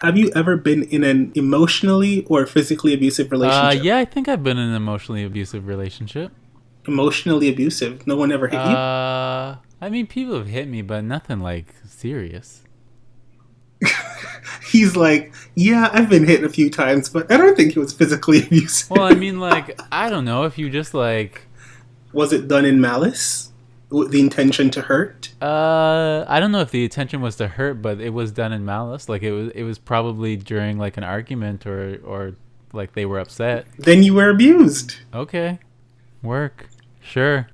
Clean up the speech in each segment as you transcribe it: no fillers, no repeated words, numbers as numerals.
Have you ever been in an emotionally or physically abusive relationship? Yeah, I think I've been in an emotionally abusive relationship. Emotionally abusive? No one ever hit you? I mean, people have hit me, but nothing like serious. He's like, yeah, I've been hit a few times, but I don't think he was physically Well, I abusive. mean, like, I don't know if you just like, Was it done in malice? With the intention to hurt? I don't know if the intention was to hurt, but it was done in malice. Like it was probably during like an argument or like they were upset. Then you were abused. Okay, work, sure.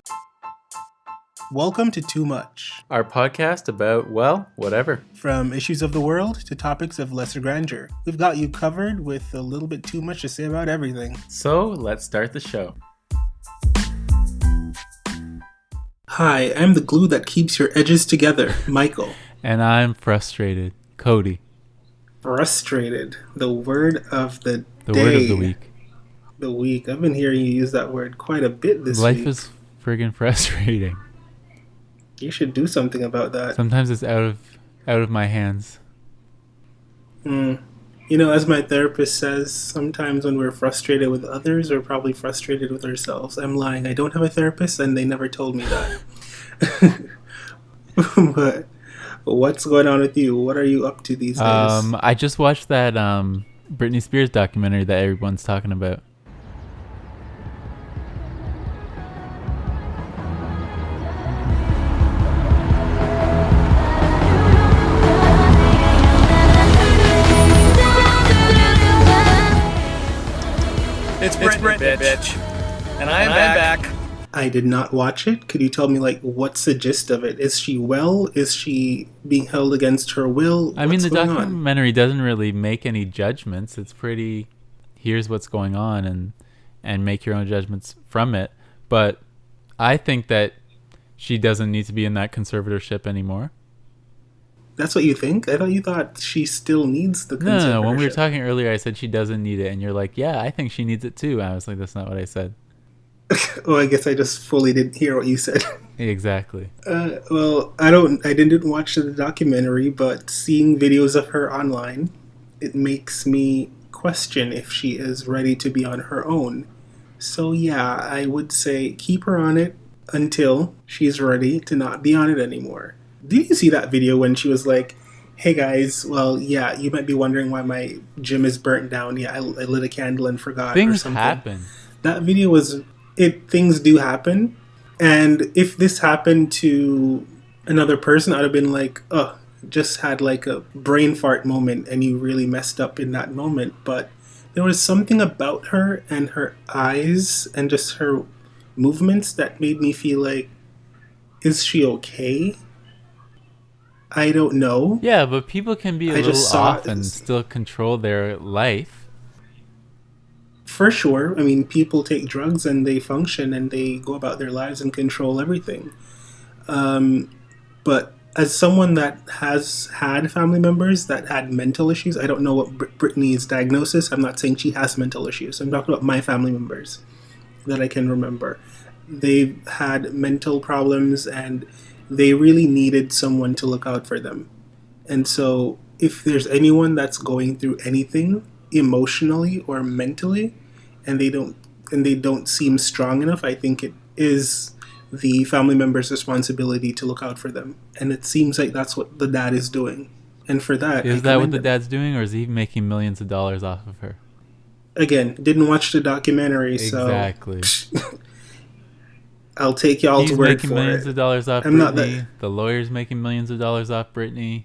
Welcome to Too Much. Our podcast about, well, whatever. From issues of the world to topics of lesser grandeur. We've got you covered with a little bit too much to say about everything. So let's start the show. Hi, I'm the glue that keeps your edges together, Michael. And I'm frustrated, Cody. Frustrated. The word of the The day. word of the week. The week. I've been hearing you use that word quite a bit this Life week. is friggin' frustrating. You should do something about that. Sometimes it's out of my hands. You know, as my therapist says, sometimes when we're frustrated with others, we're probably frustrated with ourselves. I'm lying. I don't have a therapist, and they never told me that. But what's going on with you? What are you up to these days? I just watched that Britney Spears documentary that everyone's talking about. It's Britney, bitch. And I am back. I did not watch it. Could you tell me, like, what's the gist of it? Is she well? Is she being held against her will? I mean, What's the going on? documentary doesn't really make any judgments. It's pretty, here's what's going on and make your own judgments from it. But I think that she doesn't need to be in that conservatorship anymore. That's what you think? I thought you thought she still needs the No. When we were conservatorship. talking earlier, I said she doesn't need it. And you're like, yeah, I think she needs it too. And I was like, that's not what I said. Oh, I guess I just fully didn't hear what you said. Exactly. Well, I didn't watch the documentary, but seeing videos of her online, it makes me question if she is ready to be on her own. So yeah, I would say keep her on it until she's ready to not be on it anymore. Did you see that video when she was like, hey guys, well, yeah, you might be wondering why my gym is burnt down. Yeah, I lit a candle and forgot or Things something. happen. That video was things do happen, and if this happened to another person, I'd have been like, oh, just had like a brain fart moment and you really messed up in that moment. But there was something about her and her eyes and just her movements that made me feel like, is she okay? I don't know. Yeah, but people can be a I little just saw off and still control their life. For sure. I mean, people take drugs and they function and they go about their lives and control everything. But as someone that has had family members that had mental issues, I don't know what Britney's diagnosis. I'm not saying she has mental issues. I'm talking about my family members that I can remember. They've had mental problems and they really needed someone to look out for them. And so, if there's anyone that's going through anything emotionally or mentally, and they don't seem strong enough, I think it is the family member's responsibility to look out for them. And it seems like that's what the dad is doing. And for that, Is I that what commend the him. dad's doing, or is he making millions of dollars off of her? Again, didn't watch the documentary, Exactly. so I'll take y'all's He's word making for millions it. of dollars off I'm not Britney. that. The lawyer's making millions of dollars off Britney.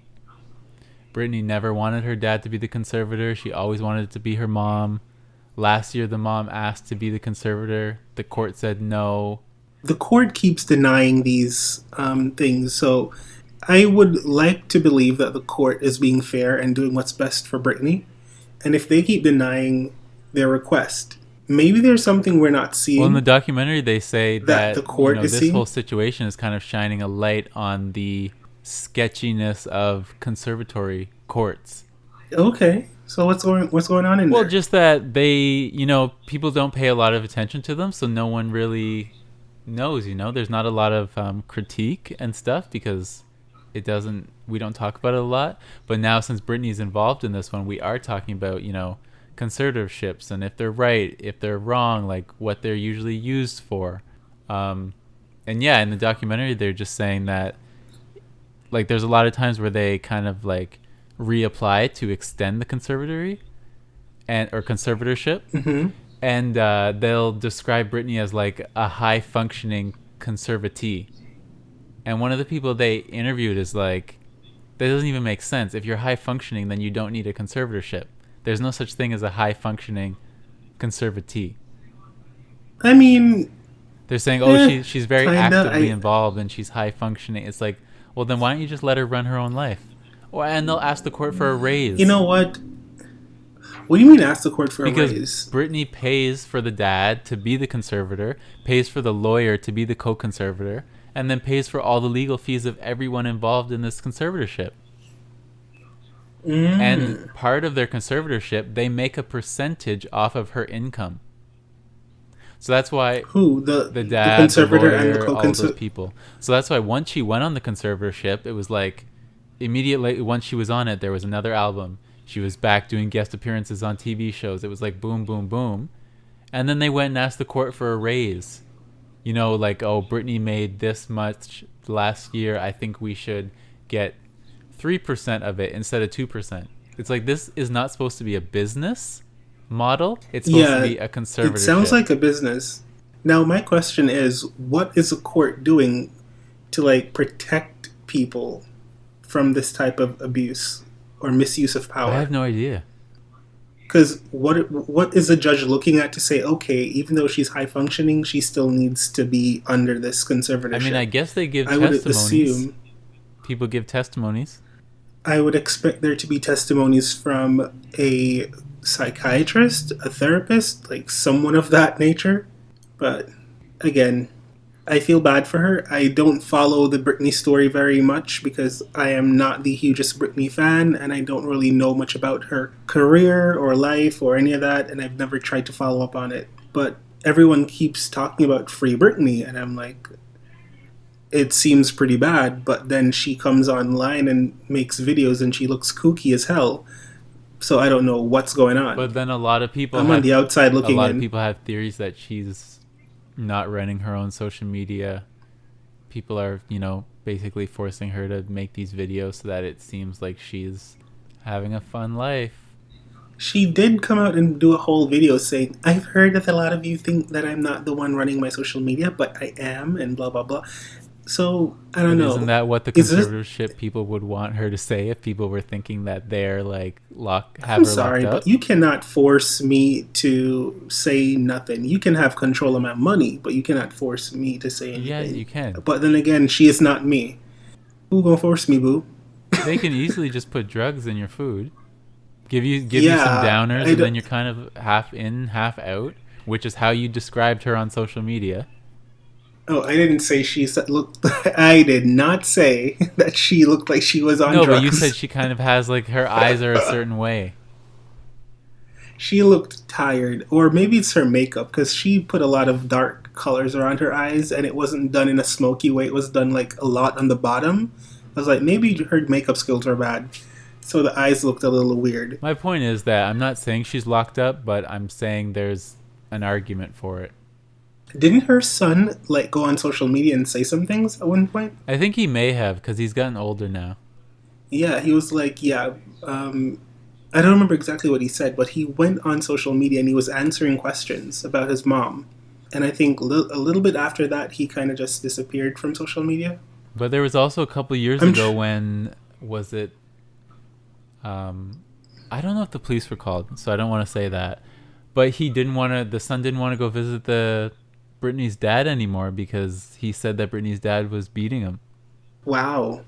Britney never wanted her dad to be the conservator. She always wanted it to be her mom. Last year, the mom asked to be the conservator. The court said no. The court keeps denying these things, so I would like to believe that the court is being fair and doing what's best for Britney. And if they keep denying their request, maybe there's something we're not seeing. Well, in the documentary, they say that the court is this seeing? whole situation is kind of shining a light on the sketchiness of conservatory courts. Okay, so what's going on in Well, there? just that they, people don't pay a lot of attention to them, so no one really knows. There's not a lot of critique and stuff because we don't talk about it a lot. But now since Britney's involved in this one, we are talking about, conservatorships and if they're right, if they're wrong, like what they're usually used for. And yeah, in the documentary, they're just saying that like there's a lot of times where they kind of like reapply to extend the conservatory or conservatorship. Mm-hmm. And they'll describe Britney as like a high functioning conservatee. And one of the people they interviewed is like, that doesn't even make sense. If you're high functioning, then you don't need a conservatorship. There's no such thing as a high functioning conservatee. I mean, they're saying, she's very actively involved and she's high functioning. It's like, well, then why don't you just let her run her own life? And they'll ask the court for a raise. You know what? What do you mean ask the court for a raise? Because Britney pays for the dad to be the conservator, pays for the lawyer to be the co-conservator, and then pays for all the legal fees of everyone involved in this conservatorship. And part of their conservatorship, they make a percentage off of her income. So that's why the dad, the conservator, the lawyer, and the all those people. So that's why once she went on the conservatorship, it was like immediately once she was on it, there was another album. She was back doing guest appearances on TV shows. It was like boom, boom, boom. And then they went and asked the court for a raise. Like, oh, Britney made this much last year. I think we should get 3% of it instead of 2%. It's like, this is not supposed to be a business model. It's supposed to be a conservatorship. It sounds like a business. Now, my question is, what is a court doing to, like, protect people from this type of abuse or misuse of power? I have no idea. Because what is the judge looking at to say, okay, even though she's high functioning, she still needs to be under this conservatorship? I mean, I guess they give testimonies. Would assume people give testimonies. I would expect there to be testimonies from a psychiatrist, a therapist, like someone of that nature. But again, I feel bad for her. I don't follow the Britney story very much because I am not the hugest Britney fan and I don't really know much about her career or life or any of that, and I've never tried to follow up on it. But everyone keeps talking about Free Britney and I'm like, it seems pretty bad, but then she comes online and makes videos and she looks kooky as hell. So I don't know what's going on. But then a lot of people on the outside looking in. A lot of people have theories that she's not running her own social media. People are, basically forcing her to make these videos so that it seems like she's having a fun life. She did come out and do a whole video saying, I've heard that a lot of you think that I'm not the one running my social media, but I am, and blah, blah, blah. So, I don't know. Isn't that what the conservatorship people would want her to say if people were thinking that they're like I'm sorry, but you cannot force me to say nothing. You can have control of my money, but you cannot force me to say anything. Yeah, you can. But then again, she is not me. Who gonna force me, boo? They can easily just put drugs in your food. Give you some downers, and then you're kind of half in, half out, which is how you described her on social media. Oh, I didn't say I did not say that she looked like she was on drugs. No, but you said she kind of has, like, her eyes are a certain way. She looked tired. Or maybe it's her makeup, because she put a lot of dark colors around her eyes, and it wasn't done in a smoky way. It was done, like, a lot on the bottom. I was like, maybe her makeup skills were bad. So the eyes looked a little weird. My point is that I'm not saying she's locked up, but I'm saying there's an argument for it. Didn't her son go on social media and say some things at one point? I think he may have, because he's gotten older now. Yeah, he was like, I don't remember exactly what he said, but he went on social media and he was answering questions about his mom. And I think a little bit after that, he kind of just disappeared from social media. But there was also a couple years ago when, was it, I don't know if the police were called, so I don't want to say that. But the son didn't want to go visit Britney's dad anymore because he said that Britney's dad was beating him. Wow.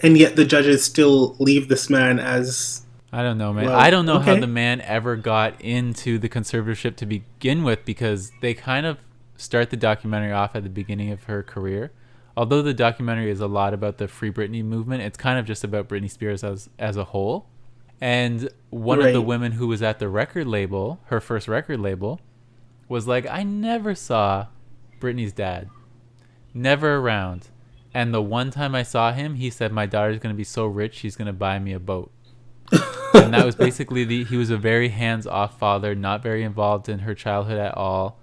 And yet the judges still leave this man as... I don't know, man. Well, I don't know how the man ever got into the conservatorship to begin with, because they kind of start the documentary off at the beginning of her career. Although the documentary is a lot about the Free Britney movement, it's kind of just about Britney Spears as a whole. And one of the women who was at the record label, her first record label, was like, I never saw Britney's dad. Never around. And the one time I saw him, he said, my daughter's going to be so rich, she's going to buy me a boat. And that was basically he was a very hands-off father, not very involved in her childhood at all.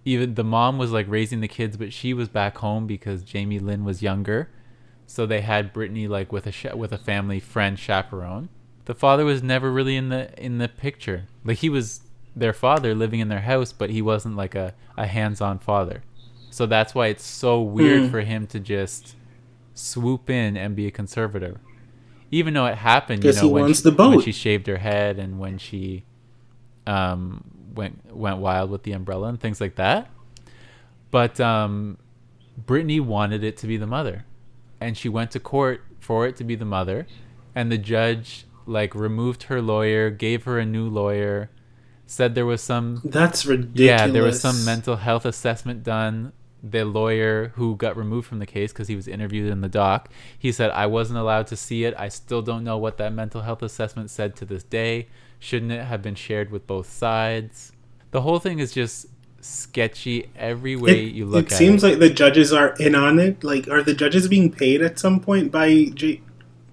Even the mom was like raising the kids, but she was back home because Jamie Lynn was younger. So they had Britney like with a family friend chaperone. The father was never really in the picture. Like he was their father living in their house, but he wasn't like a hands-on father. So that's why it's so weird for him to just swoop in and be a conservator. Even though it happened, you know, when she shaved her head and when she went wild with the umbrella and things like that. But Britney wanted it to be the mother. And she went to court for it to be the mother. And the judge like removed her lawyer, gave her a new lawyer, said there was some... That's ridiculous. Yeah, there was some mental health assessment done. The lawyer who got removed from the case because he was interviewed in the doc, he said, I wasn't allowed to see it. I still don't know what that mental health assessment said to this day. Shouldn't it have been shared with both sides? The whole thing is just sketchy every way you look at it. It seems like the judges are in on it. Like, are the judges being paid at some point by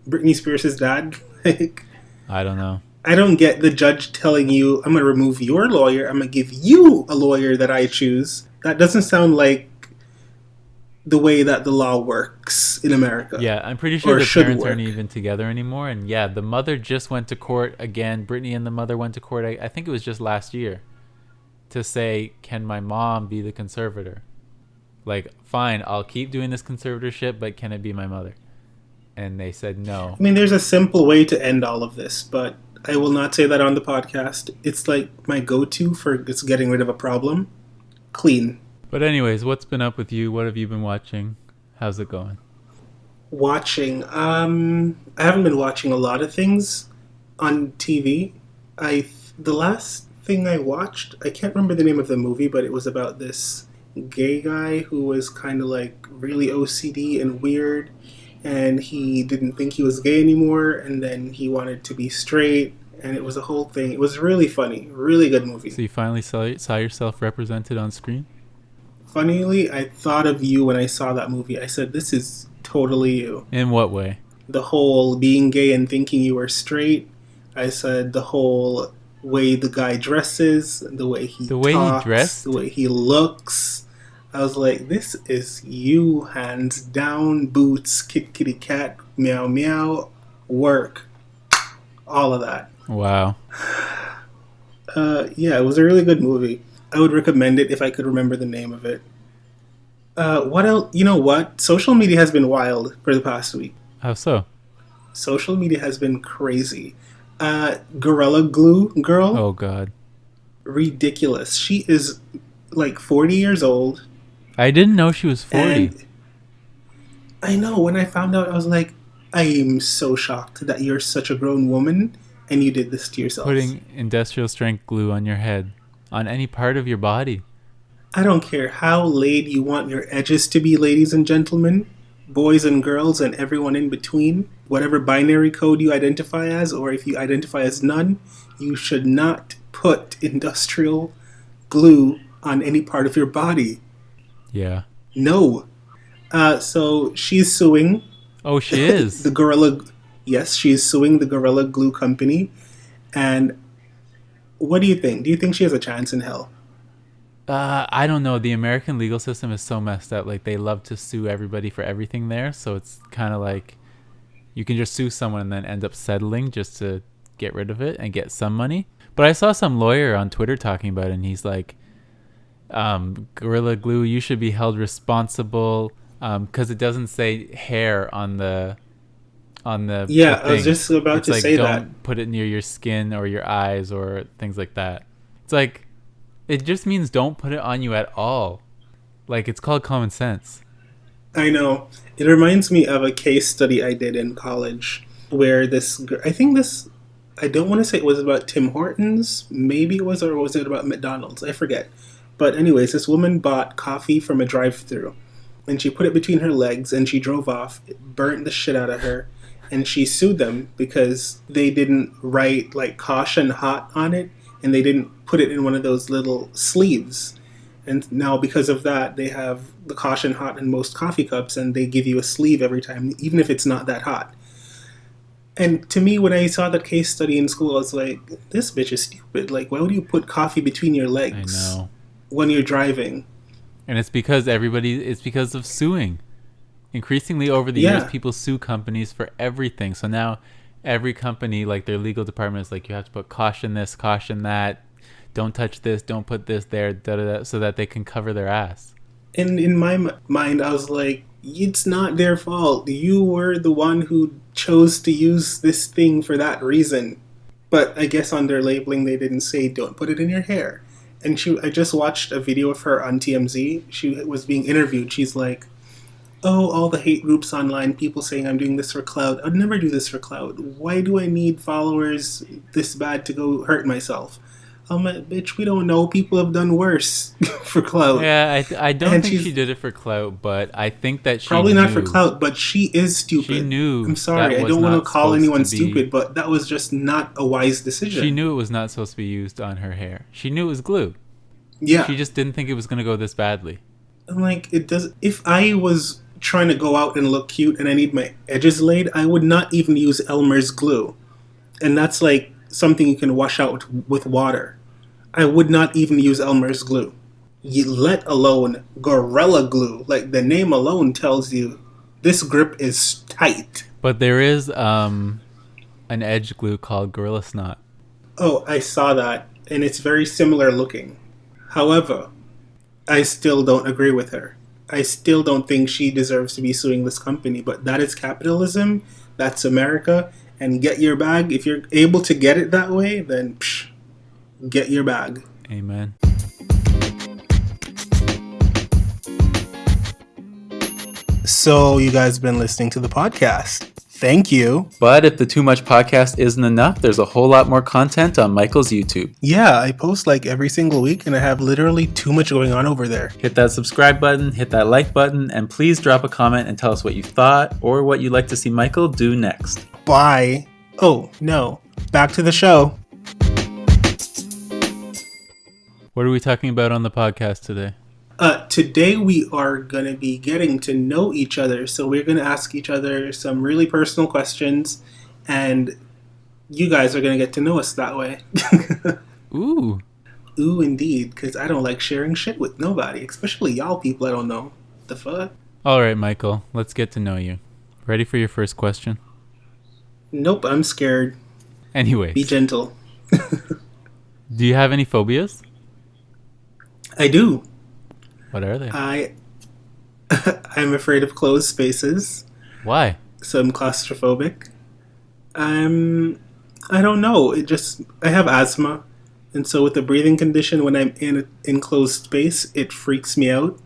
Britney Spears' dad? Like, I don't know. I don't get the judge telling you, I'm going to remove your lawyer. I'm going to give you a lawyer that I choose. That doesn't sound like the way that the law works in America. Yeah, I'm pretty sure the parents aren't even together anymore. And yeah, the mother just went to court again. Britney and the mother went to court. I think it was just last year to say, can my mom be the conservator? Like, fine, I'll keep doing this conservatorship, but can it be my mother? And they said no. I mean, there's a simple way to end all of this, but I will not say that on the podcast. It's like my go-to for just getting rid of a problem. Clean. But anyways, what's been up with you? What have you been watching? How's it going? Watching. I haven't been watching a lot of things on TV. The last thing I watched, I can't remember the name of the movie, but it was about this gay guy who was kind of like really OCD and weird, and he didn't think he was gay anymore, and then he wanted to be straight, and it was a whole thing. It was really funny. Really good movie. So you finally saw yourself represented on screen? Funnily, I thought of you when I saw that movie. I said, this is totally you. In what way? The whole being gay and thinking you were straight. I said the whole way the guy dresses, the way he talks, the way he looks. I was like, this is you, hands down, boots, kitty cat, meow meow, work. All of that. Wow. Yeah, it was a really good movie. I would recommend it if I could remember the name of it. What else? You know what? Social media has been wild for the past week. How so? Social media has been crazy. GorillaGlueGirl. Oh, God. Ridiculous. She is like 40 years old. I didn't know she was 40. And I know. When I found out, I was like, I am so shocked that you're such a grown woman and you did this to yourself. Putting industrial strength glue on your head. On any part of your body. I don't care how laid you want your edges to be, ladies and gentlemen, boys and girls, and everyone in between. Whatever binary code you identify as, or if you identify as none, you should not put industrial glue on any part of your body. Yeah. No. So she's suing. Oh, she is? Yes, she's suing the Gorilla Glue Company. And what do you think? Do you think she has a chance in hell? I don't know. The American legal system is so messed up. Like, they love to sue everybody for everything there. So it's kind of like you can just sue someone and then end up settling just to get rid of it and get some money. But I saw some lawyer on Twitter talking about it, and he's like, Gorilla Glue, you should be held responsible because it doesn't say hair on the yeah, thing. I was just about to say that. Don't put it near your skin or your eyes or things like that. It's like, it just means don't put it on you at all. Like, it's called common sense. I know. It reminds me of a case study I did in college where I don't want to say it was about Tim Hortons. Maybe it was, or was it about McDonald's? I forget. But anyways, this woman bought coffee from a drive-thru and she put it between her legs and she drove off. It burnt the shit out of her. And she sued them because they didn't write like caution hot on it and they didn't put it in one of those little sleeves. And now because of that, they have the caution hot in most coffee cups, and they give you a sleeve every time, even if it's not that hot. And to me, when I saw that case study in school, I was like, this bitch is stupid. Like, why would you put coffee between your legs I know. when you're driving? And it's because it's because of suing. Increasingly over the years, people sue companies for everything. So now every company, like their legal department is like, you have to put caution this, caution that. Don't touch this, don't put this there, so that they can cover their ass. And in my mind, I was like, it's not their fault. You were the one who chose to use this thing for that reason. But I guess on their labeling, they didn't say, don't put it in your hair. And I just watched a video of her on TMZ. She was being interviewed. She's like, oh, all the hate groups online, people saying I'm doing this for clout. I'd never do this for clout. Why do I need followers this bad to go hurt myself? I'm like, bitch, we don't know. People have done worse for clout. Yeah, I don't think she did it for clout, but I think that she probably knew. Not for clout, but she is stupid. She knew. I'm sorry, I don't want to call anyone stupid, but that was just not a wise decision. She knew it was not supposed to be used on her hair. She knew it was glue. Yeah. She just didn't think it was going to go this badly. I'm like, it does. If I was trying to go out and look cute and I need my edges laid, I would not even use Elmer's glue. And that's like something you can wash out with water. I would not even use Elmer's glue. Let alone Gorilla Glue. Like, the name alone tells you this grip is tight. But there is an edge glue called Gorilla Snot. Oh, I saw that, and it's very similar looking. However, I still don't agree with her. I still don't think she deserves to be suing this company, but that is capitalism, that's America, and get your bag. If you're able to get it that way, then get your bag. Amen. So you guys have been listening to the podcast. Thank you. But if the Too Much podcast isn't enough, there's a whole lot more content on Michael's YouTube. Yeah, I post like every single week, and I have literally too much going on over there. Hit that subscribe button, hit that like button, and please drop a comment and tell us what you thought or what you'd like to see Michael do next. Bye. Oh, no. Back to the show. What are we talking about on the podcast today? Today we are going to be getting to know each other. So we're going to ask each other some really personal questions, and you guys are going to get to know us that way. Ooh. Ooh, indeed, because I don't like sharing shit with nobody, especially y'all people I don't know. The fuck? All right, Michael, let's get to know you. Ready for your first question? Nope, I'm scared. Anyways. Be gentle. Do you have any phobias? I do. What are they? I'm afraid of closed spaces. Why? So I'm claustrophobic. I don't know. I have asthma. And so with the breathing condition, when I'm in an enclosed space, it freaks me out.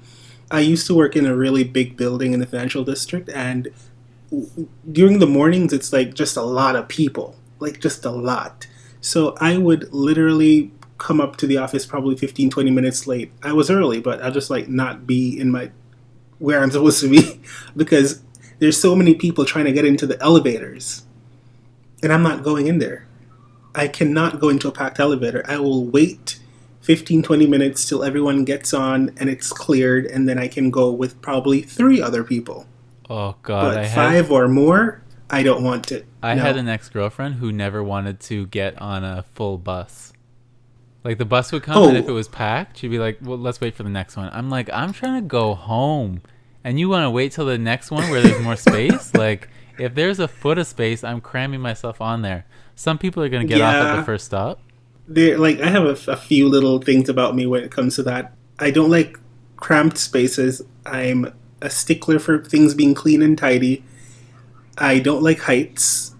I used to work in a really big building in the financial district, and during the mornings, it's like just a lot of people. Like just a lot. So I would literally come up to the office probably 15, 20 minutes late. I was early, but I'll just like not be in where I'm supposed to be because there's so many people trying to get into the elevators and I'm not going in there. I cannot go into a packed elevator. I will wait 15, 20 minutes till everyone gets on and it's cleared, and then I can go with probably 3 other people. Oh, God. But 5 or more, I don't want it. I had an ex-girlfriend who never wanted to get on a full bus. Like, the bus would come, and if it was packed, she'd be like, well, let's wait for the next one. I'm like, I'm trying to go home. And you want to wait till the next one where there's more space? Like, if there's a foot of space, I'm cramming myself on there. Some people are going to get off at the first stop. I have a few little things about me when it comes to that. I don't like cramped spaces. I'm a stickler for things being clean and tidy. I don't like heights.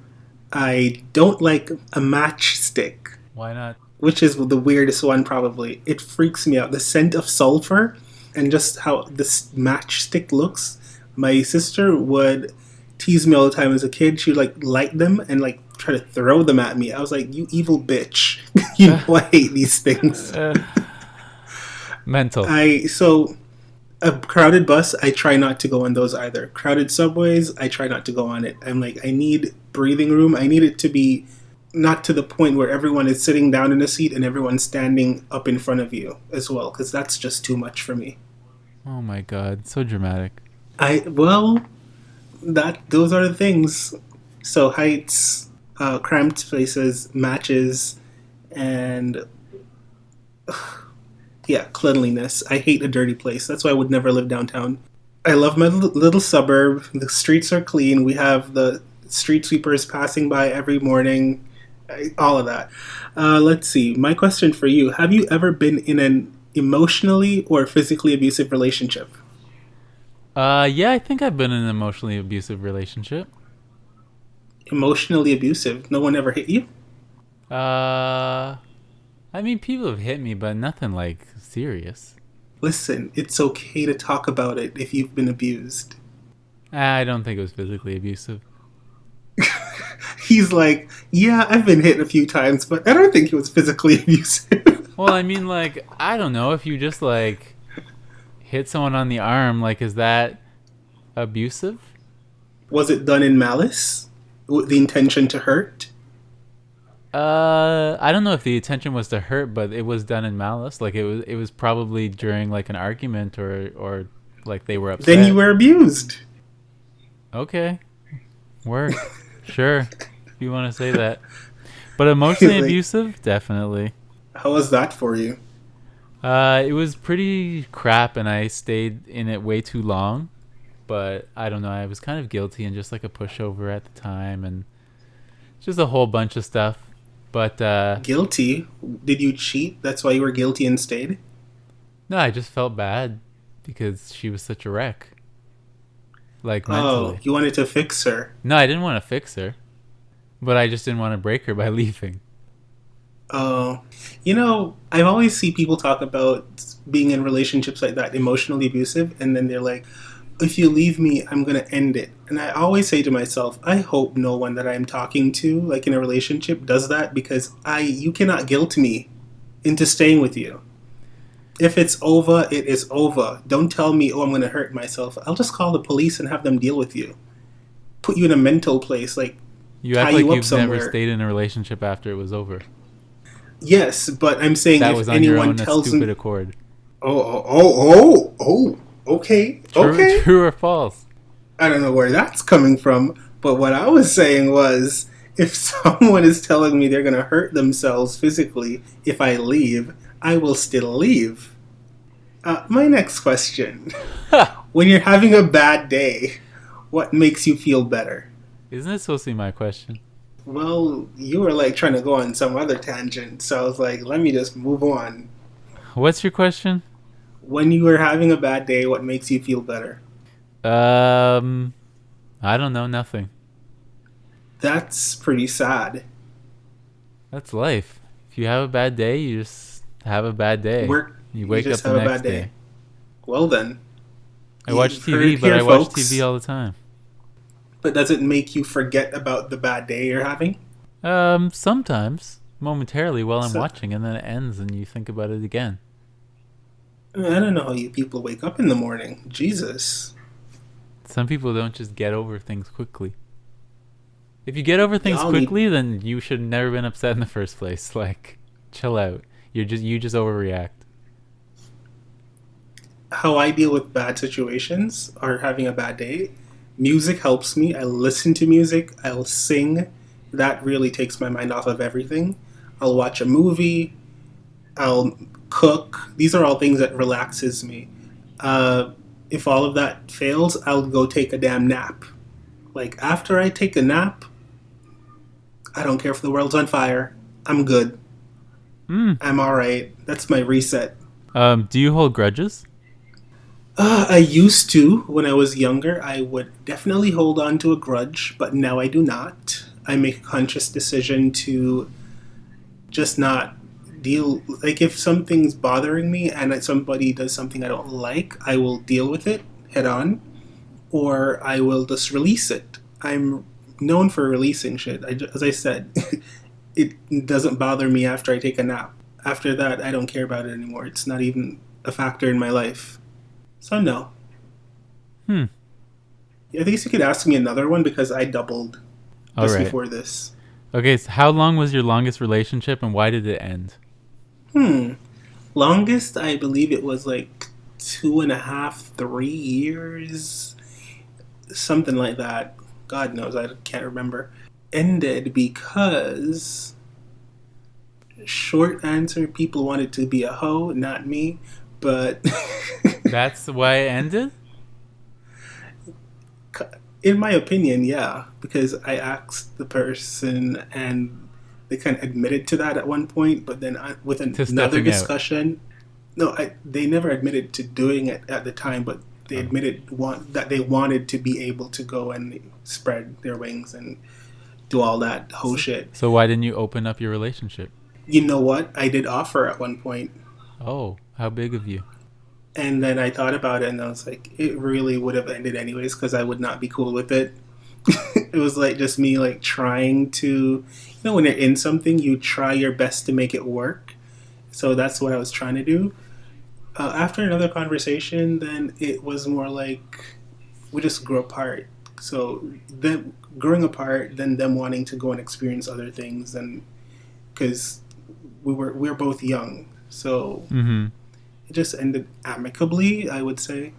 I don't like a matchstick. Why not? Which is the weirdest one probably. It freaks me out. The scent of sulfur and just how this matchstick looks. My sister would tease me all the time as a kid. She would like light them and like try to throw them at me. I was like, you evil bitch. You know I hate these things. Mental. So a crowded bus, I try not to go on those either. Crowded subways, I try not to go on it. I'm like, I need breathing room. I need it to be not to the point where everyone is sitting down in a seat and everyone's standing up in front of you as well, because that's just too much for me. Oh my god, so dramatic. Well, those are the things. So heights, cramped places, matches, and yeah, cleanliness. I hate a dirty place. That's why I would never live downtown. I love my little suburb. The streets are clean. We have the street sweepers passing by every morning. All of that. Let's see. My question for you: have you ever been in an emotionally or physically abusive relationship? Yeah, I think I've been in an emotionally abusive relationship. Emotionally abusive? No one ever hit you? I mean, people have hit me, but nothing like serious. Listen, it's okay to talk about it if you've been abused. I don't think it was physically abusive. He's like, yeah, I've been hit a few times, but I don't think it was physically abusive. Well, I mean, like, I don't know, if you just, like, hit someone on the arm, like, is that abusive? Was it done in malice? With the intention to hurt? I don't know if the intention was to hurt, but it was done in malice. Like, it was probably during, like, an argument or like, they were upset. Then you were abused. Okay. Work. Sure. If you want to say that. But emotionally Like, abusive? Definitely. how was that for you? It was pretty crap, and I stayed in it way too long. But I don't know. I was kind of guilty and just like a pushover at the time, and just a whole bunch of stuff. But Guilty? Did you cheat? That's why you were guilty and stayed? no, I just felt bad because she was such a wreck. Like, mentally. Oh, you wanted to fix her. No, I didn't want to fix her, but I just didn't want to break her by leaving. Oh, I've always see people talk about being in relationships like that, emotionally abusive, and then they're like, if you leave me, I'm going to end it. And I always say to myself, I hope no one that I'm talking to, like in a relationship, does that, because you cannot guilt me into staying with you. If it's over, it is over. Don't tell me, oh, I'm going to hurt myself. I'll just call the police and have them deal with you. Put you in a mental place, like You tie act like you up you've somewhere. never stayed in a relationship after it was over. Yes, but I'm saying That if was on your anyone own tells stupid me, accord. okay, True, okay. true or false? I don't know where that's coming from, but what I was saying was, if someone is telling me they're going to hurt themselves physically if I leave, I will still leave. My next question. When you're having a bad day, what makes you feel better? Isn't it supposed to be my question? Well, you were like trying to go on some other tangent, so I was like, let me just move on. What's your question? When you are having a bad day, what makes you feel better? I don't know, nothing. That's pretty sad. That's life. If you have a bad day, you just have a bad day. You wake up just the have a next bad day. day. Well then. I watch You've TV, heard but I here, watch folks. TV all the time. But does it make you forget about the bad day you're having? Sometimes, momentarily while I'm So- watching, and then it ends and you think about it again. I don't know how you people wake up in the morning. Jesus. Some people don't just get over things quickly. If you get over things Y'all quickly, then you should have never been upset in the first place. Like, chill out. You just overreact. How I deal with bad situations or having a bad day, music helps me. I listen to music. I'll sing. That really takes my mind off of everything. I'll watch a movie. I'll cook. These are all things that relaxes me. If all of that fails, I'll go take a damn nap. Like, after I take a nap, I don't care if the world's on fire. I'm good. I'm alright. That's my reset. Do you hold grudges? I used to when I was younger. I would definitely hold on to a grudge, but now I do not. I make a conscious decision to just not deal. Like, if something's bothering me and somebody does something I don't like, I will deal with it head on, or I will just release it. I'm known for releasing shit. As I said, it doesn't bother me after I take a nap. After that, I don't care about it anymore. It's not even a factor in my life. So no. I guess you could ask me another one because I doubled All just right. before this. Okay, so how long was your longest relationship and why did it end? Longest, I believe it was like 2.5, 3 years, something like that. God knows, I can't remember. Ended because, short answer, people wanted to be a hoe, not me. But That's why it ended? in my opinion, yeah, because I asked the person and they kind of admitted to that at one point, but then with To another stepping out. discussion, no, they never admitted to doing it at the time, but they Oh. admitted that they wanted to be able to go and spread their wings and do all that whole shit. So why didn't you open up your relationship? You know what? I did offer at one point, Oh, how big of you? and then I thought about it, and I was like, it really would have ended anyways because I would not be cool with it. It was like just me like trying to, when you're in something, you try your best to make it work. So that's what I was trying to do. After another conversation, then it was more like we just grew apart. So them growing apart, then them wanting to go and experience other things, and because we were both young, so Mm-hmm. it just ended amicably, I would say.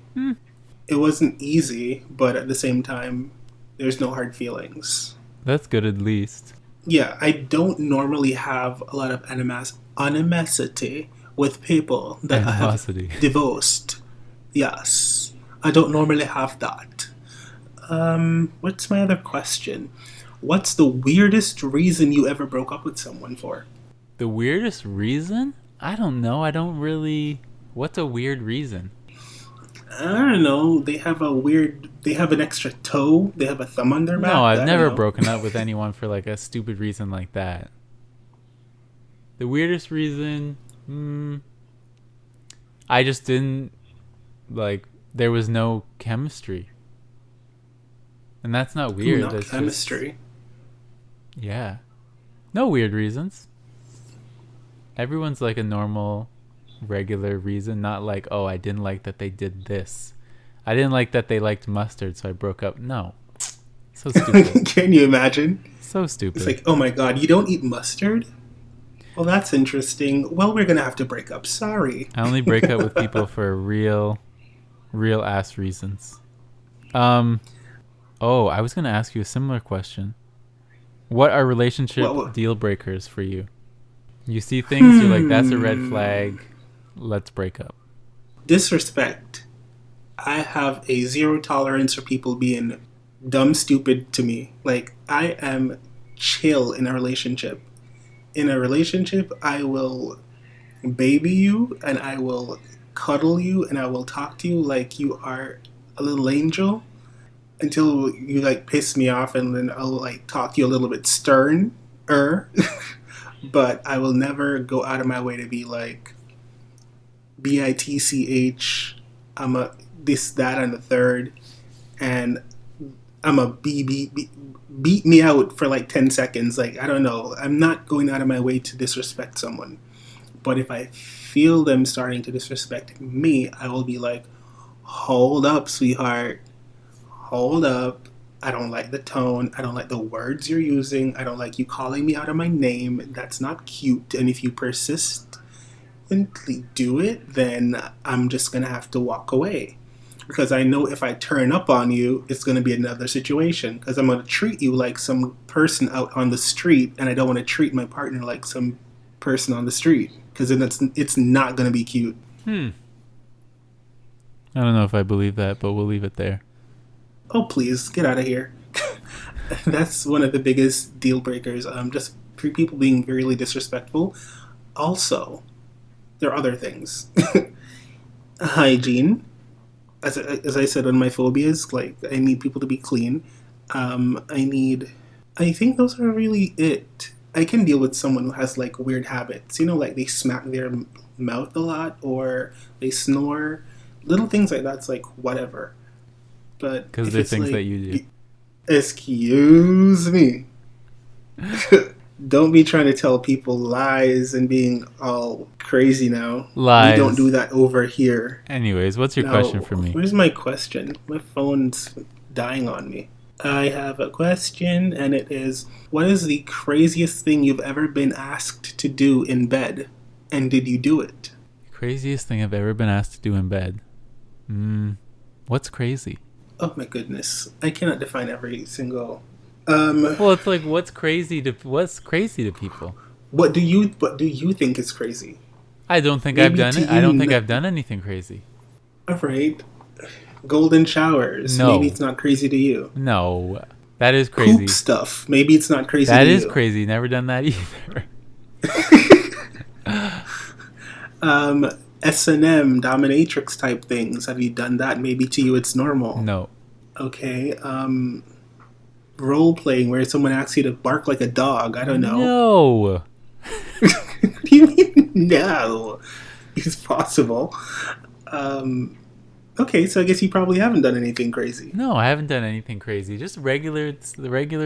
It wasn't easy, but at the same time, there's no hard feelings. That's good at least. Yeah, I don't normally have a lot of animosity with people that I have Animosity. divorced. Yes, I don't normally have that. What's my other question? What's the weirdest reason you ever broke up with someone for? The weirdest reason? I don't know. I don't really... What's a weird reason? I don't know. They have an extra toe. They have a thumb on their back. No, I I've don't never know. broken up with anyone for like a stupid reason like that. The weirdest reason... I just didn't... Like, there was no chemistry. And that's not weird. Ooh, not That's chemistry. Just, yeah. No weird reasons. Everyone's like a normal, regular reason. Not like, oh, I didn't like that they did this. I didn't like that they liked mustard, so I broke up. No. So stupid. Can you imagine? So stupid. It's like, oh my god, you don't eat mustard? Well, that's interesting. Well, we're gonna have to break up. Sorry. I only break up with people for real ass reasons. Oh, I was gonna ask you a similar question. What are relationship What? deal breakers for you? You see things, you're like, that's a red flag. Let's break up. Disrespect. I have a zero tolerance for people being dumb stupid to me. Like, I am chill in a relationship. In a relationship, I will baby you and I will cuddle you and I will talk to you like you are a little angel until you like piss me off, and then I'll like talk to you a little bit stern but I will never go out of my way to be like bitch, I'm a this, that, and the third, and I'm a beat me out for like 10 seconds. Like, I don't know. I'm not going out of my way to disrespect someone. But if I feel them starting to disrespect me, I will be like, hold up, sweetheart. Hold up. I don't like the tone. I don't like the words you're using. I don't like you calling me out of my name. That's not cute. And if you persistently do it, then I'm just going to have to walk away. Because I know if I turn up on you, it's going to be another situation. Because I'm going to treat you like some person out on the street, and I don't want to treat my partner like some person on the street. Because then it's not going to be cute. I don't know if I believe that, but we'll leave it there. Oh, please, get out of here. That's one of the biggest deal breakers. Just people being really disrespectful. Also, there are other things. Hygiene. As I said on my phobias, like, I need people to be clean. I think those are really it. I can deal with someone who has like weird habits, like they smack their mouth a lot or they snore, little things like that's like whatever. But Because if they're it's things like, that you do. Excuse me. Don't be trying to tell people lies and being all crazy now. Lies. We don't do that over here. Anyways, what's your Now, question for me? Where's my question? My phone's dying on me. I have a question, and it is, what is the craziest thing you've ever been asked to do in bed? And did you do it? Craziest thing I've ever been asked to do in bed. What's crazy? Oh my goodness. I cannot define every single... Well, it's like what's crazy to people? What do you think is crazy? I don't think Maybe I've done to it. I don't you, think no. I've done anything crazy. All right. Golden showers. No. Maybe it's not crazy to you. No, that is crazy. Poop stuff. Maybe it's not crazy That to you. is crazy. Never done that either. S&M, dominatrix type things. Have you done that? Maybe to you it's normal. No. Okay. Role playing where someone asks you to bark like a dog. I don't know. No. What do you mean no? It's possible. Okay, so I guess you probably haven't done anything crazy. No, I haven't done anything crazy. Just the regular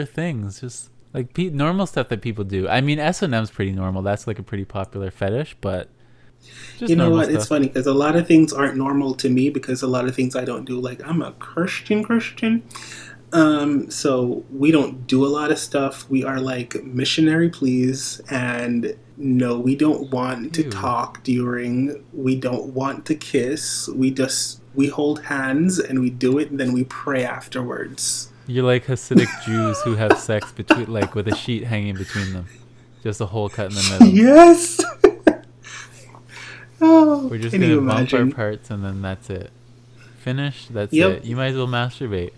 things. Just like normal stuff that people do. I mean, S&M's pretty normal. That's like a pretty popular fetish, but just you know what? stuff. It's funny because a lot of things aren't normal to me because a lot of things I don't do. Like, I'm a Christian. So we don't do a lot of stuff. We are like missionary, please. And no, we don't want to talk during. We don't want to kiss. We hold hands and we do it and then we pray afterwards. You're like Hasidic Jews who have sex between, like, with a sheet hanging between them, just a hole cut in the middle. Yes. Oh, we're just gonna bump our parts and then that's it. Finish. That's it. You might as well masturbate.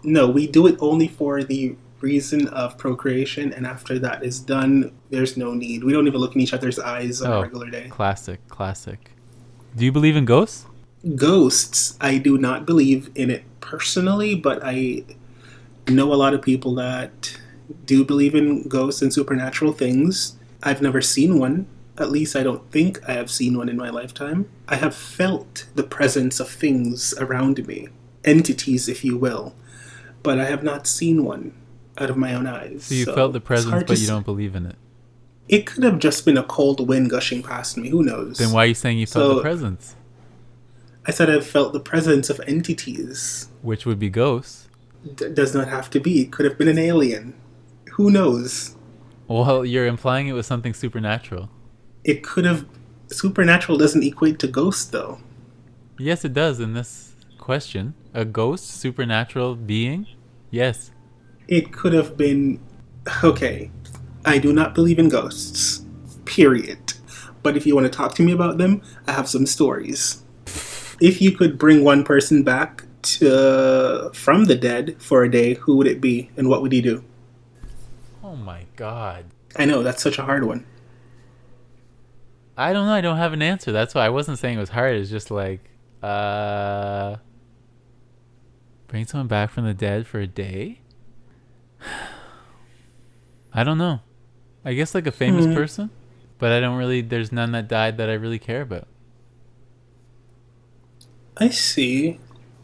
No, we do it only for the reason of procreation, and after that is done, there's no need. We don't even look in each other's eyes on a regular day. Classic. Do you believe in ghosts? Ghosts, I do not believe in it personally, but I know a lot of people that do believe in ghosts and supernatural things. I've never seen one. At least I don't think I have seen one in my lifetime. I have felt the presence of things around me. Entities, if you will. But I have not seen one out of my own eyes. So you felt the presence, but you don't believe in it? It could have just been a cold wind gushing past me. Who knows? Then why are you saying you felt the presence? I said I've felt the presence of entities. Which would be ghosts. Does not have to be. It could have been an alien. Who knows? Well, you're implying it was something supernatural. It could have... Supernatural doesn't equate to ghost, though. Yes, it does in this question. A ghost, supernatural being? Yes. It could have been... Okay. I do not believe in ghosts. Period. But if you want to talk to me about them, I have some stories. If you could bring one person back from the dead for a day, who would it be and what would he do? Oh my god. I know, that's such a hard one. I don't know, I don't have an answer. That's why I wasn't saying it was hard. It's just like, bring someone back from the dead for a day? I don't know. I guess like a famous person, but there's none that died that I really care about. I see.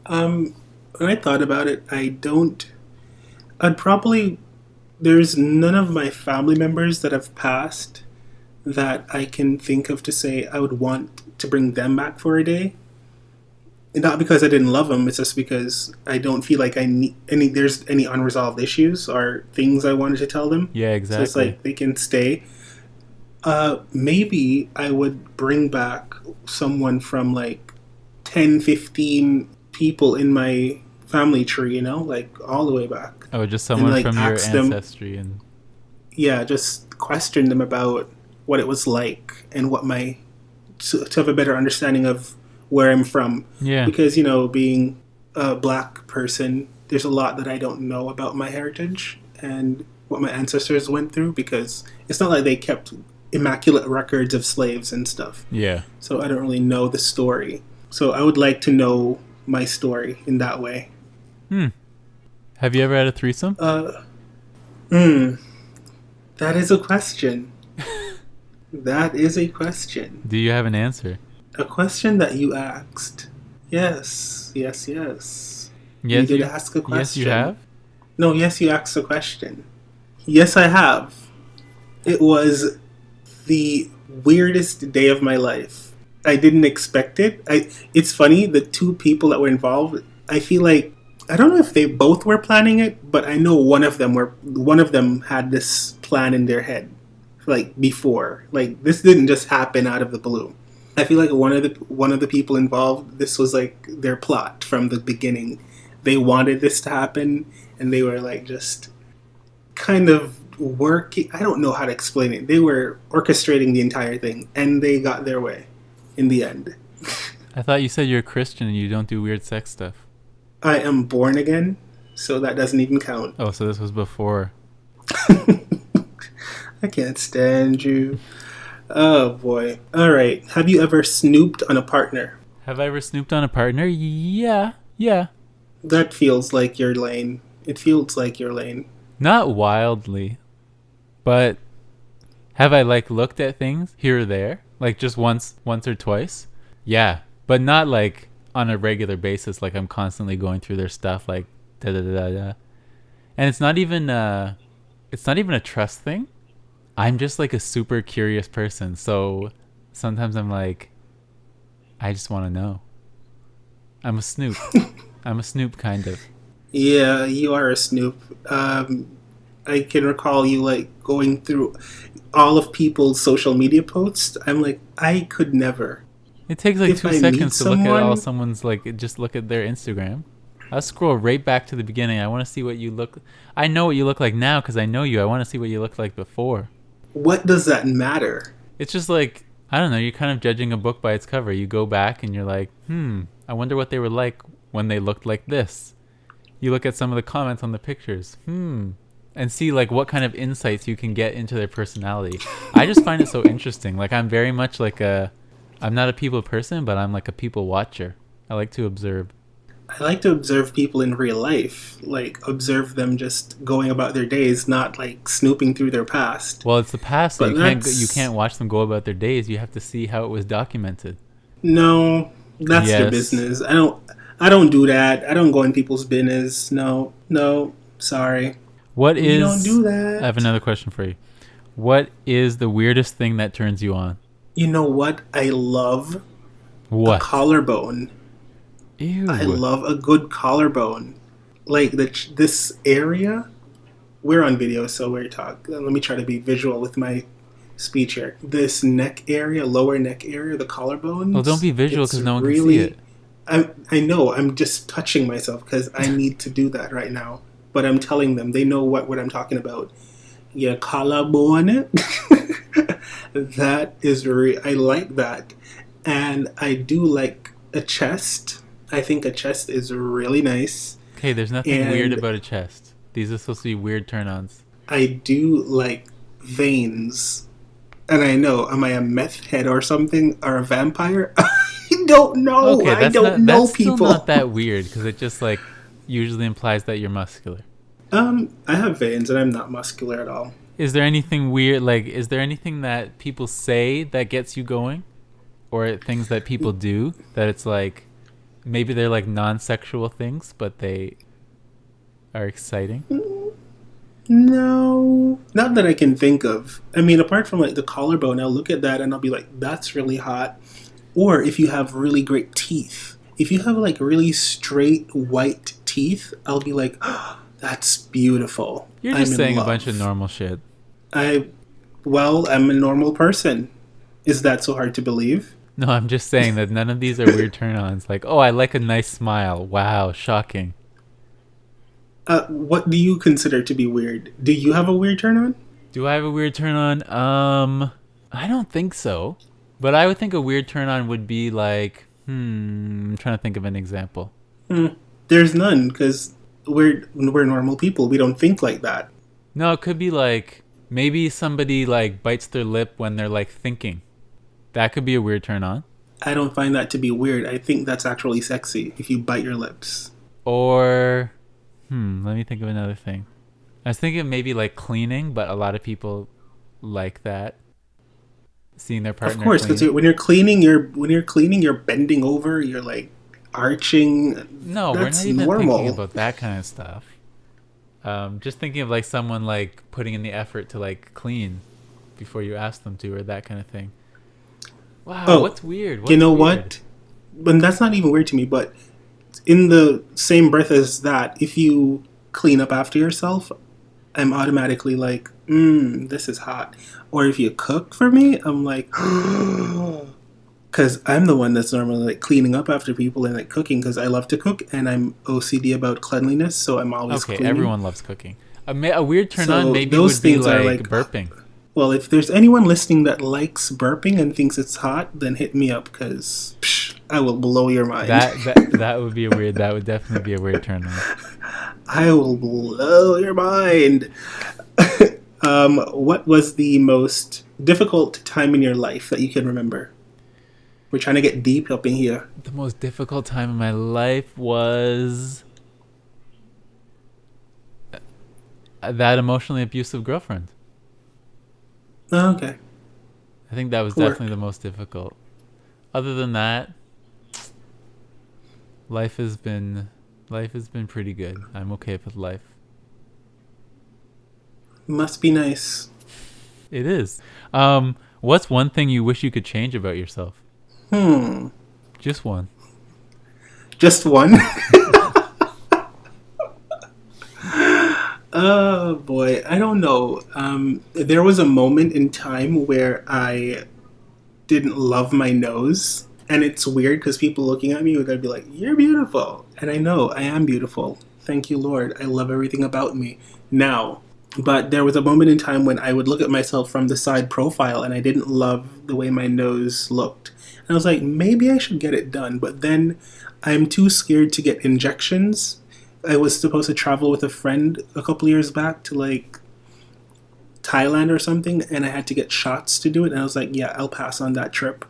When I thought about it, there's none of my family members that have passed that I can think of to say I would want to bring them back for a day. And not because I didn't love them, it's just because I don't feel like there's any unresolved issues or things I wanted to tell them. Yeah, exactly. So it's like they can stay. Maybe I would bring back someone from like 10, 15 people in my family tree, like all the way back. Oh, just someone and, from your ancestry. Yeah, just question them about what it was like and to have a better understanding of where I'm from. Yeah. Because, being a black person, there's a lot that I don't know about my heritage and what my ancestors went through, because it's not like they kept immaculate records of slaves and stuff. Yeah. So I don't really know the story. So I would like to know my story in that way. Have you ever had a threesome? That is a question. That is a question. Do you have an answer? A question that you asked. Yes. You did ask a question. Yes, you have? No, yes, you asked a question. Yes, I have. It was the weirdest day of my life. I didn't expect it. It's funny, the two people that were involved, I feel like I don't know if they both were planning it, but I know one of them had this plan in their head, like before. Like this didn't just happen out of the blue. I feel like one of the people involved, this was like their plot from the beginning. They wanted this to happen, and they were like just kind of working. I don't know how to explain it. They were orchestrating the entire thing, and they got their way in the end. I thought you said you're a Christian and you don't do weird sex stuff. I am born again, so that doesn't even count. Oh, so this was before. I can't stand you. Oh boy. All right. Have you ever snooped on a partner? Have I ever snooped on a partner? Yeah. That feels like your lane. It feels like your lane. Not wildly, but have I like looked at things here or there, like just once or twice? Yeah, but not like on a regular basis. Like I'm constantly going through their stuff, like da da da da. And it's not even a trust thing. I'm just like a super curious person, so sometimes I'm like, I just want to know. I'm a snoop. I'm a snoop, kind of. Yeah, you are a snoop. I can recall you like going through all of people's social media posts. I'm like, I could never. It takes like If 2 I seconds meet to look at all someone- someone's like, just look at their Instagram. I'll scroll right back to the beginning. I want to see what you look. I know what you look like now because I know you. I want to see what you looked like before. What does that matter? It's just like, I don't know. You're kind of judging a book by its cover. You go back and you're like, I wonder what they were like when they looked like this. You look at some of the comments on the pictures, and see like what kind of insights you can get into their personality. I just find it so interesting. Like I'm very much like I'm not a people person, but I'm like a people watcher. I like to observe. I like to observe people in real life, like observe them just going about their days, not like snooping through their past. Well, it's the past, so But you can't watch them go about their days. You have to see how it was documented. No, that's their Yes. business. I don't do that. I don't go in people's business. No, sorry. What You is? don't do that. I have another question for you. What is the weirdest thing that turns you on? You know what? I love What? a collarbone. Ew. I love a good collarbone. Like this area, we're on video, so we're talking. Let me try to be visual with my speech here. This neck area, lower neck area, the collarbone. Well, don't be visual because no one can see it. I know. I'm just touching myself because I need to do that right now. But I'm telling them. They know what I'm talking about. Yeah, collarbone. That is I like that. And I do like a chest. I think a chest is really nice. Okay, there's nothing And- weird about a chest. These are supposed to be weird turn-ons. I do like veins. And I know, am I a meth head or something? Or a vampire? I don't know. Okay, I don't know that's people. still not that weird because it just like usually implies that you're muscular. I have veins and I'm not muscular at all. Is there anything weird? Like, is there anything that people say that gets you going, or things that people do that it's like maybe they're like non-sexual things, but they are exciting? No, not that I can think of. I mean, apart from like the collarbone, I'll look at that and I'll be like, that's really hot. Or if you have really great teeth. If you have like really straight white teeth, I'll be like, oh, that's beautiful. You're just I'm in saying a love. bunch of normal shit. I'm a normal person. Is that so hard to believe? No, I'm just saying that none of these are weird turn-ons. Like, oh, I like a nice smile. Wow, shocking. What do you consider to be weird? Do you have a weird turn on? Do I have a weird turn-on? I don't think so. But I would think a weird turn-on would be like, I'm trying to think of an example. There's none, because we're normal people. We don't think like that. No, it could be like maybe somebody like bites their lip when they're like thinking. That could be a weird turn-on. I don't find that to be weird. I think that's actually sexy if you bite your lips. Or, let me think of another thing. I was thinking maybe like cleaning, but a lot of people like that. Seeing their partner Of course, because clean. when you're cleaning, you're bending over. You're like arching. No, That's we're not even normal. thinking about that kind of stuff. Just thinking of like someone like putting in the effort to like clean before you ask them to, or that kind of thing. Wow, Oh, what's weird? You know What's weird? what? But that's not even weird to me. But in the same breath as that, if you clean up after yourself, I'm automatically like, this is hot. Or if you cook for me, I'm like, because I'm the one that's normally like cleaning up after people and like cooking because I love to cook and I'm OCD about cleanliness, so I'm always Okay, cleaning. everyone loves cooking. A weird turn on So maybe those would be things are like like burping. Well, if there's anyone listening that likes burping and thinks it's hot, then hit me up because I will blow your mind. That would be a weird. That would definitely be a weird turn on. I will blow your mind. What was the most difficult time in your life that you can remember? We're trying to get deep up in here. The most difficult time in my life was that emotionally abusive girlfriend. Oh, okay. I think that was definitely the most difficult. Other than that, life has been pretty good. I'm okay with life. Must be nice. It is. What's one thing you wish you could change about yourself? Just one. Just one? Oh boy, I don't know. There was a moment in time where I didn't love my nose, and it's weird because people looking at me would be like, "You're beautiful," and I know I am beautiful. Thank you, Lord. I love everything about me now. But there was a moment in time when I would look at myself from the side profile, and I didn't love the way my nose looked. And I was like, maybe I should get it done, but then I'm too scared to get injections. I was supposed to travel with a friend a couple years back to like Thailand or something, and I had to get shots to do it. And I was like, yeah, I'll pass on that trip.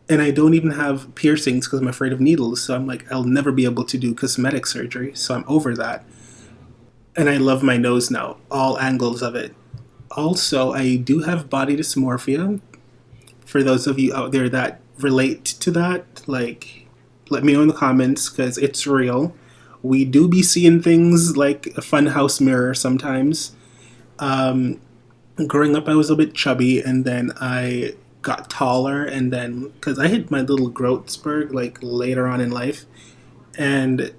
And I don't even have piercings because I'm afraid of needles. So I'm like, I'll never be able to do cosmetic surgery. So I'm over that. And I love my nose now, all angles of it. Also, I do have body dysmorphia. For those of you out there that relate to that, like, let me know in the comments because it's real. We do be seeing things like a funhouse mirror sometimes. Growing up, I was a bit chubby, and then I got taller, and then because I hit my little growth spurt like later on in life, and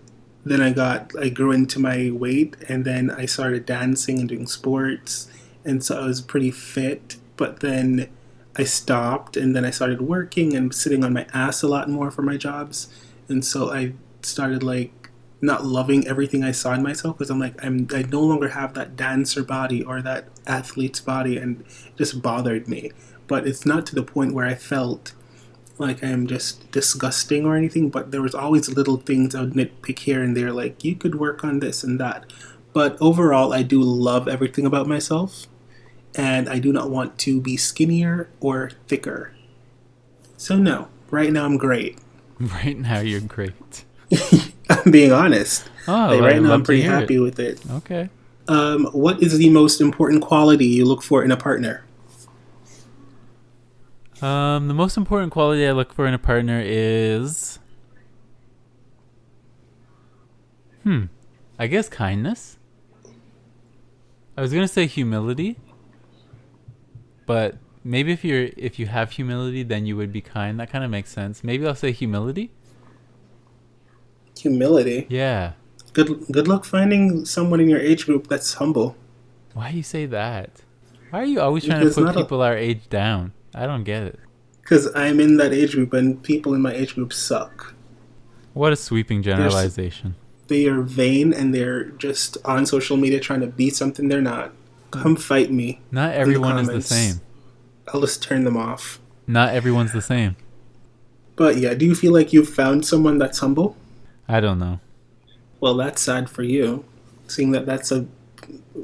then I grew into my weight, and then I started dancing and doing sports, and so I was pretty fit. But then I stopped, and then I started working and sitting on my ass a lot more for my jobs, and so I started like not loving everything I saw in myself because I'm like I no longer have that dancer body or that athlete's body, and it just bothered me. But it's not to the point where I felt like I'm just disgusting or anything, but there was always little things I would nitpick here and there, like you could work on this and that. But overall, I do love everything about myself, and I do not want to be skinnier or thicker. So no, right now I'm great. Right now you're great. I'm being honest. Oh, like, right now I'm love to pretty hear happy it. with it. Okay. What is the most important quality you look for in a partner? The most important quality I look for in a partner is, I guess kindness. I was gonna say humility, but maybe if you have humility, then you would be kind. That kind of makes sense. Maybe I'll say humility. Humility? Yeah. Good luck finding someone in your age group that's humble. Why do you say that? Why are you always trying Because to put people our age down? I don't get it. Because I'm in that age group, and people in my age group suck. What a sweeping generalization. They are vain, and they're just on social media trying to be something they're not. Come fight me. Not everyone is the same. I'll just turn them off. Not everyone's the same. But yeah, do you feel like you've found someone that's humble? I don't know. Well, that's sad for you, seeing that that's a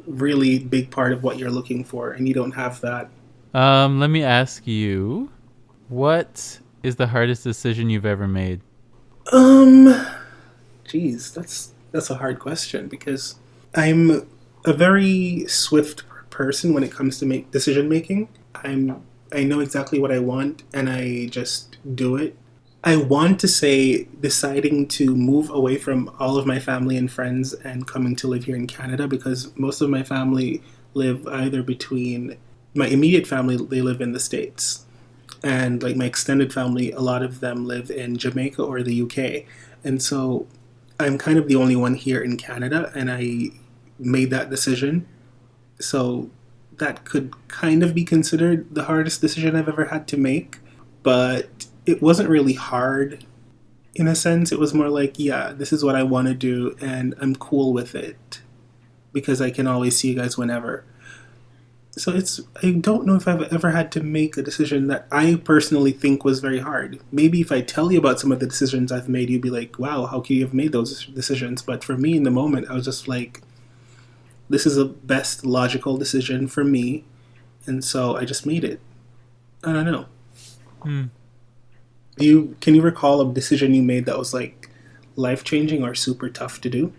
really big part of what you're looking for, and you don't have that. Let me ask you, what is the hardest decision you've ever made? Geez, that's a hard question because I'm a very swift person when it comes to decision making. I know exactly what I want, and I just do it. I want to say deciding to move away from all of my family and friends and coming to live here in Canada, because most of my family live either between my immediate family, they live in the States, and like my extended family, a lot of them live in Jamaica or the UK. And so I'm kind of the only one here in Canada, and I made that decision. So that could kind of be considered the hardest decision I've ever had to make. But it wasn't really hard in a sense. It was more like, yeah, this is what I want to do, and I'm cool with it because I can always see you guys whenever. So I don't know if I've ever had to make a decision that I personally think was very hard. Maybe if I tell you about some of the decisions I've made, you'd be like, wow, how can you have made those decisions? But for me in the moment, I was just like, this is the best logical decision for me. And so I just made it. I don't know. Can you recall a decision you made that was like life-changing or super tough to do?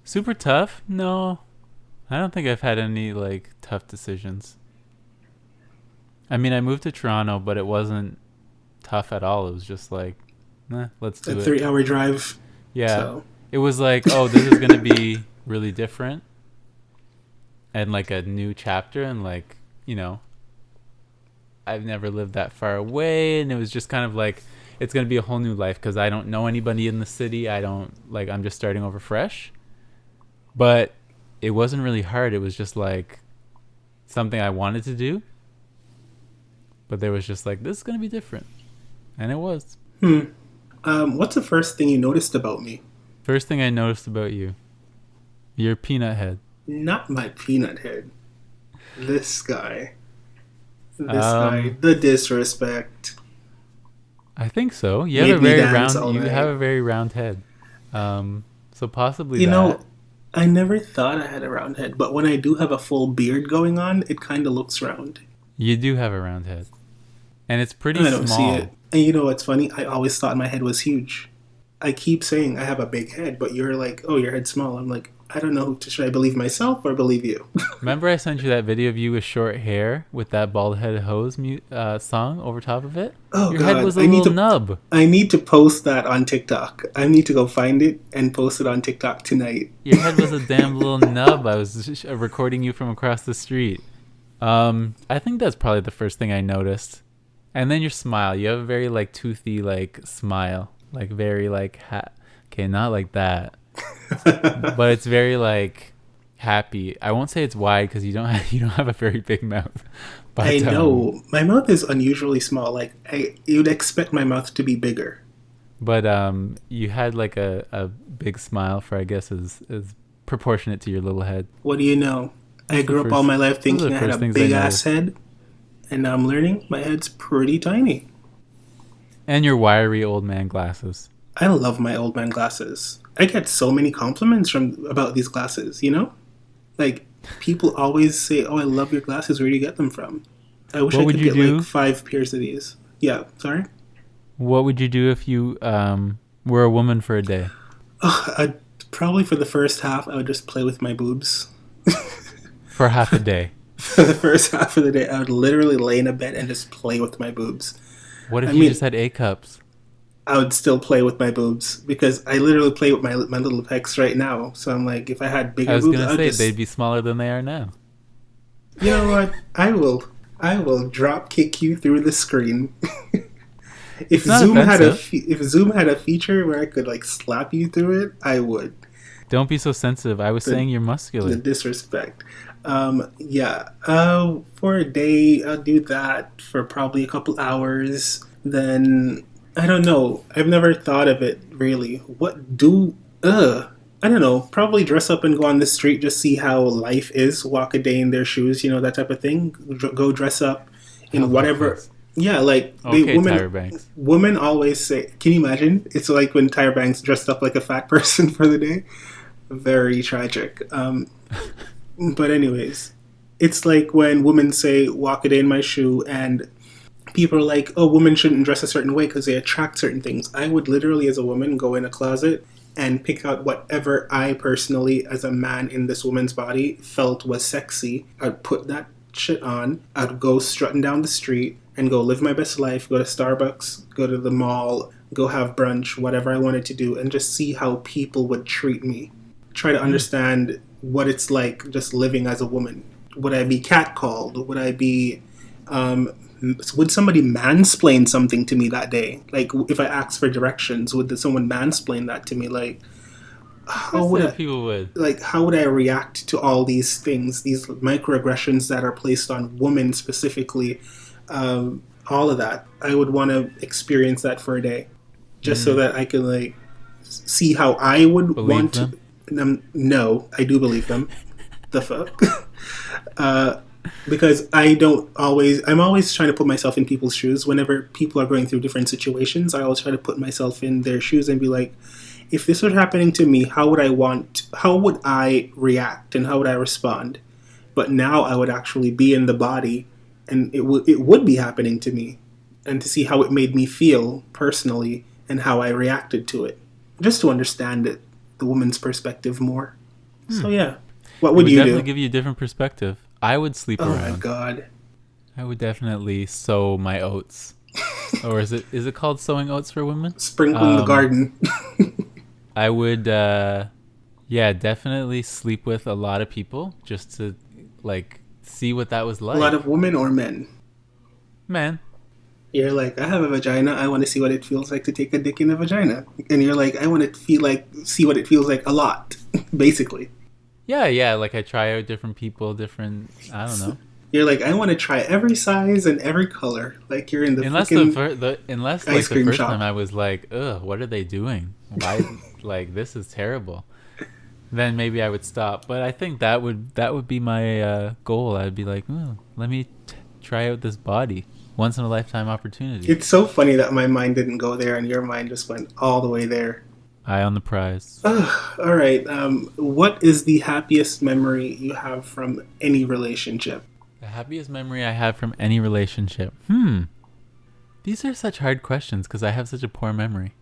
Super tough? No. I don't think I've had any like tough decisions. I mean, I moved to Toronto, but it wasn't tough at all. It was just like, let's do it. A 3-hour drive. Yeah. So. It was like, oh, this is going to be really different. And like a new chapter. And like, you know, I've never lived that far away. And it was just kind of like, it's going to be a whole new life because I don't know anybody in the city. I'm just starting over fresh. But it wasn't really hard. It was just like something I wanted to do. But there was just like, this is going to be different. And it was. What's the first thing you noticed about me? First thing I noticed about you. Your peanut head. Not my peanut head. This guy. The disrespect. I think so. You have a very round head. So possibly you know, I never thought I had a round head, but when I do have a full beard going on, it kind of looks round. You do have a round head. And it's pretty small. I don't see it. And you know what's funny? I always thought my head was huge. I keep saying I have a big head, but you're like, oh, your head's small. I'm like, I don't know. Should I believe myself or believe you? Remember I sent you that video of you with short hair with that bald headed hose song over top of it? Oh, your God. head was a little nub. I need to post that on TikTok. I need to go find it and post it on TikTok tonight. Your head was a damn little nub. I was recording you from across the street. I think that's probably the first thing I noticed. And then your smile. You have a very like toothy like smile. Like very like okay, not like that. But it's very like happy. I won't say it's wide because you don't have a very big mouth. But, I know my mouth is unusually small. Like you'd expect my mouth to be bigger. But you had like a big smile for I guess is proportionate to your little head. What do you know? I grew up all my life thinking I had a big ass head, and now I'm learning my head's pretty tiny. And your wiry old man glasses. I love my old man glasses. I get so many compliments about these glasses, you know? Like, people always say, oh, I love your glasses. Where do you get them from? I wish I could get like 5 pairs of these. Yeah, sorry? What would you do if you were a woman for a day? Probably for the first half, I would just play with my boobs. For half a day? For the first half of the day, I would literally lay in a bed and just play with my boobs. What if you just had A cups? I would still play with my boobs because I literally play with my little pecs right now. So I'm like, if I had bigger boobs, I was gonna say they'd be smaller than they are now. You know what? I will drop kick you through the screen. If Zoom had a feature where I could like slap you through it, I would. Don't be so sensitive. I was saying you're muscular. The disrespect. For a day, I'll do that for probably a couple hours. Then, I don't know. I've never thought of it, really. I don't know. Probably dress up and go on the street, just see how life is. Walk a day in their shoes, you know, that type of thing. Go dress up in whatever. Yeah, like Tyra Banks. Women always say, can you imagine? It's like when Tyra Banks dressed up like a fat person for the day. Very tragic. But anyways, it's like when women say, walk a day in my shoe, and people are like, oh, women shouldn't dress a certain way because they attract certain things. I would literally, as a woman, go in a closet and pick out whatever I personally, as a man in this woman's body, felt was sexy. I'd put that shit on. I'd go strutting down the street and go live my best life, go to Starbucks, go to the mall, go have brunch, whatever I wanted to do, and just see how people would treat me. Try to understand what it's like just living as a woman. Would I be catcalled? Would I be would somebody mansplain something to me that day? Like, if I asked for directions, would someone mansplain that to me? Like, how would people would? Like, how would I react to all these things, these microaggressions that are placed on women specifically? All of that, I would want to experience that for a day, just so that I could like see how I would Believe them? No, I do believe them. The fuck. Because I'm always trying to put myself in people's shoes. Whenever people are going through different situations, I always try to put myself in their shoes and be like, if this were happening to me, how would I react and how would I respond? But now I would actually be in the body and it would be happening to me, and to see how it made me feel personally and how I reacted to it, just to understand it, the woman's perspective more. So yeah. What would you do? Definitely give you a different perspective. I would sleep around. Oh my god. I would definitely sow my oats. Or is it called sowing oats for women? Sprinkling the garden. I would definitely sleep with a lot of people just to like see what that was like. A lot of women or men? Men. You're like, I have a vagina, I want to see what it feels like to take a dick in a vagina. And you're like, I want to see what it feels like a lot, basically. Yeah, like I try out different people, I don't know. You're like, I want to try every size and every color. Like you're in the unless the first shop. time I was like, ugh, what are they doing? Why? Like, this is terrible. Then maybe I would stop. But I think that would be my goal. I'd be like, let me try out this body. Once in a lifetime opportunity. It's so funny that my mind didn't go there and your mind just went all the way there. Eye on the prize. All right. What is the happiest memory you have from any relationship? The happiest memory I have from any relationship. These are such hard questions because I have such a poor memory.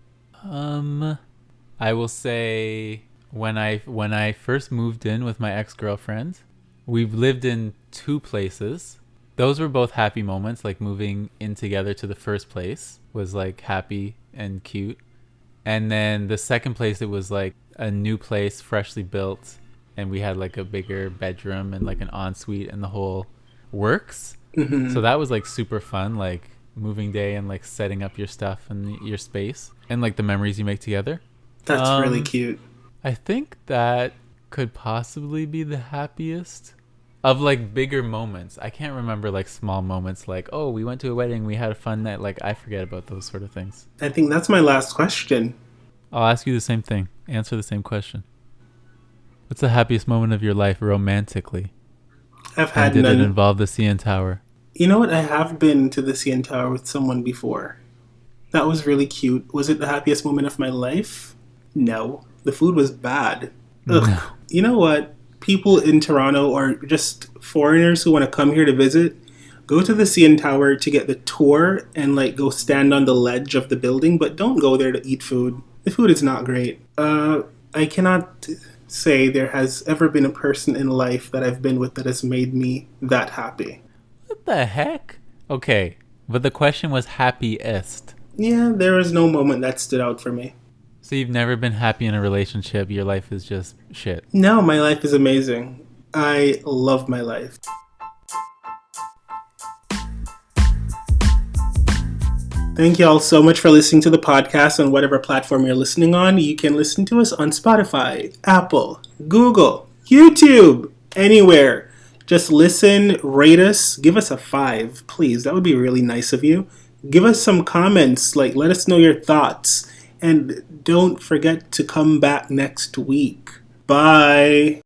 I will say when I first moved in with my ex-girlfriend, we've lived in 2 places. Those were both happy moments. Like moving in together to the first place was like happy and cute. And then the second place, it was like a new place, freshly built. And we had like a bigger bedroom and like an ensuite and the whole works. So that was like super fun, like moving day and like setting up your stuff and your space and like the memories you make together. That's really cute. I think that could possibly be the happiest of like bigger moments. I can't remember like small moments like, oh, we went to a wedding, we had a fun night. Like I forget about those sort of things. I think that's my last question. I'll ask you the same thing. Answer the same question. What's the happiest moment of your life romantically? I've had none. none. Did it involve the CN Tower? You know what? I have been to the CN Tower with someone before. That was really cute. Was it the happiest moment of my life? No. The food was bad. Ugh. No. You know what? People in Toronto or just foreigners who want to come here to visit, go to the CN Tower to get the tour and like go stand on the ledge of the building, but don't go there to eat food. The food is not great. I cannot say there has ever been a person in life that I've been with that has made me that happy. What the heck? Okay, but the question was happiest. Yeah, there was no moment that stood out for me. So you've never been happy in a relationship? Your life is just shit? No, my life is amazing. I love my life. Thank you all so much for listening to the podcast on whatever platform you're listening on. You can listen to us on Spotify, Apple, Google, YouTube, anywhere. Just listen, rate us, give us a 5, please. That would be really nice of you. Give us some comments, like let us know your thoughts. And don't forget to come back next week. Bye.